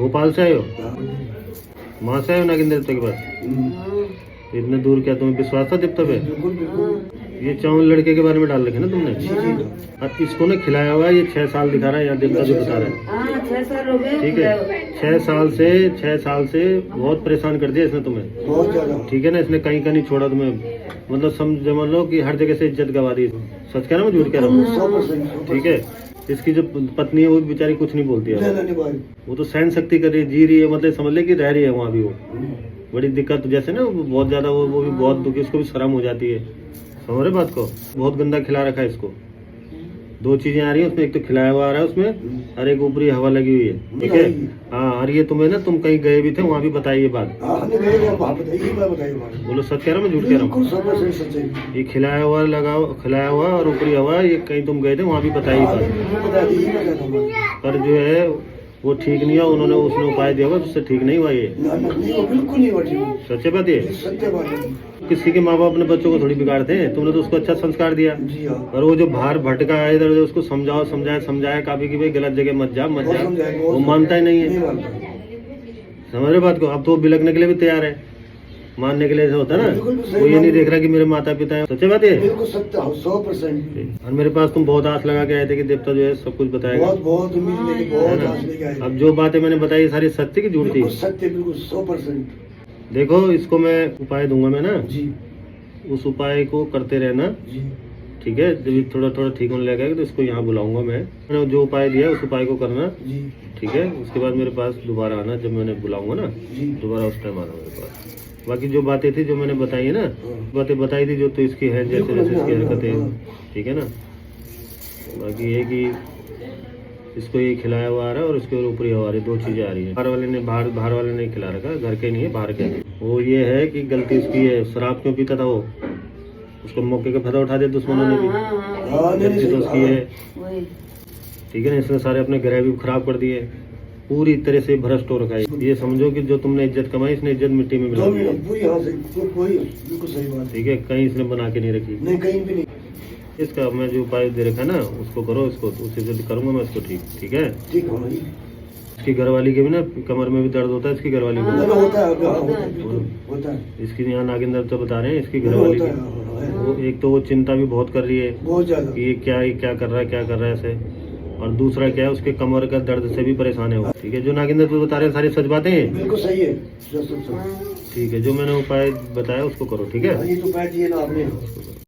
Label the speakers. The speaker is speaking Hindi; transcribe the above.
Speaker 1: भोपाल से आए हो? वहाँ से आए हो नागिन देवता के पास? इतने दूर क्या तुम्हें विश्वास था देवता पे? ये 54 लड़के के बारे में डाल रखे ना तुमने? अब इसको ना खिलाया हुआ ये 6 साल दिखा रहा है यहाँ देवता जो बता रहा है।
Speaker 2: 6 साल हो गए।
Speaker 1: ठीक है, 6 साल से बहुत परेशान कर दिया इसने तुम्हें,
Speaker 3: बहुत ज्यादा।
Speaker 1: ठीक है ना। इसने कहीं का नहीं छोड़ा तुम्हें, मतलब समझ लो कि हर जगह से इज्जत गवा दी। सच कह रहा हूँ झूठ कह रहा हूँ?
Speaker 3: 100%।
Speaker 1: ठीक है, इसकी जो पत्नी है वो बेचारी कुछ नहीं बोलती है, वो तो सहन शक्ति कर रही है, जी रही है, मतलब समझ ले कि रह रही है वहाँ भी। वो बड़ी दिक्कत जैसे ना बहुत ज्यादा, वो भी बहुत दुखी, उसको भी शर्म हो जाती है। समझ रहे बात को? बहुत गंदा खिला रखा है इसको। 2 चीजें आ रही है उसमें, एक तो खिलाया हुआ आ रहा है उसमें, और एक ऊपरी हवा लगी हुई है। ठीक है, हाँ। और ये तुम्हें ना, तुम कहीं गए भी थे वहाँ भी बताइए बात। बोलो सच कह रहा हूँ मैं झूठ कह रहा हूँ? ये खिलाया हुआ और ऊपरी हवा, ये कहीं तुम गए थे वहाँ भी बताइए बात। पर जो है वो ठीक नहीं है, उसने उपाय दिया होगा उससे ठीक नहीं हुआ। ये
Speaker 3: बिल्कुल नहीं हुआ।
Speaker 1: सच्चे बात ये?
Speaker 3: सत्य बात है।
Speaker 1: किसी के माँ बाप अपने बच्चों को थोड़ी बिगाड़ते हैं, तुमने तो उसको अच्छा संस्कार दिया। और वो जो बाहर भटका है इधर उधर, उसको समझाया काफी कि भाई गलत जगह मत जा, वो मानता ही नहीं है। समझ रहे बात को? अब तो बिलकने के लिए भी तैयार है, मानने के लिए ऐसा होता है ना। वो ये नहीं देख रहा कि मेरे माता पिता हैं। सच्चे बात है?
Speaker 3: बिल्कुल सत्य, 100%।
Speaker 1: और मेरे पास तुम बहुत आस लगा के आए थे कि देवता जो है सब कुछ बताएगा।
Speaker 3: बहुत उम्मीद लेके बहुत आस लेके आए।
Speaker 1: अब जो बातें मैंने बताई सारी सत्य की झूठ थी?
Speaker 3: सत्य, बिल्कुल 100%।
Speaker 1: देखो इसको मैं उपाय दूंगा मैं ना
Speaker 3: जी,
Speaker 1: उस उपाय को करते रहना।
Speaker 3: जी,
Speaker 1: ठीक है, जब थोड़ा ठीक होने लगेगा तो इसको यहाँ बुलाऊंगा मैं। मैंने जो उपाय दिया उस उपाय को करना।
Speaker 3: जी,
Speaker 1: ठीक है, उसके बाद मेरे पास दोबारा आना, जब मैंने बुलाऊंगा ना
Speaker 3: जी।
Speaker 1: दोबारा उस टाइम आना मेरे पास। बाकी जो बातें थी जो मैंने बताई है ना, बातें बताई थी जो, तो इसकी है जैसे जैसे इसकी हरकतें, ठीक है ना। बाकी ये कि इसको ये खिलाया हुआ आ रहा है और उसके ऊपरी हवा आ रही है, 2 चीजें आ रही है। बाहर वाले ने खिला रखा, घर के नहीं है, बाहर के। वो ये है कि गलती उसकी है, शराब क्यों पीता था वो, उसको मौके का फायदा उठा दिया दुश्मनों ने भी, गलती तो उसकी है। ठीक है ना, इसने सारे अपने ग्रह भी खराब कर दिए, पूरी तरह से भ्रष्ट हो रखा है। ये समझो कि जो तुमने इज्जत कमाई, इसने इज्जत मिट्टी में मिला दी।
Speaker 3: बिल्कुल सही बात।
Speaker 1: ठीक है, कहीं इसने बना के नहीं रखी।
Speaker 3: नहीं, कहीं भी नहीं।
Speaker 1: इसका मैं जो उपाय दे रखा ना उसको करो, इसको उसी से करूंगा मैं इसको। ठीक है।
Speaker 3: ठीक है भाई।
Speaker 1: इसकी घरवाली के भी ना कमर में भी दर्द होता है, इसकी घरवाली को
Speaker 3: होता है।
Speaker 1: इसकी यहाँ नागिन दर्द तो बता रहे हैं, इसकी घरवाली की वो एक तो वो चिंता भी बहुत कर रही है,
Speaker 3: बहुत ज्यादा,
Speaker 1: कि ये क्या कर रहा है ऐसे। और दूसरा क्या है, उसके कमर का दर्द से भी परेशान है वो। ठीक है, जो नागिन दर्द बता रहे हैं सारी सच बातें हैं।
Speaker 3: बिल्कुल सही है।
Speaker 1: ठीक है, जो मैंने उपाय बताया उसको करो। ठीक है,
Speaker 3: ये तो उपाय दिए ना आपने।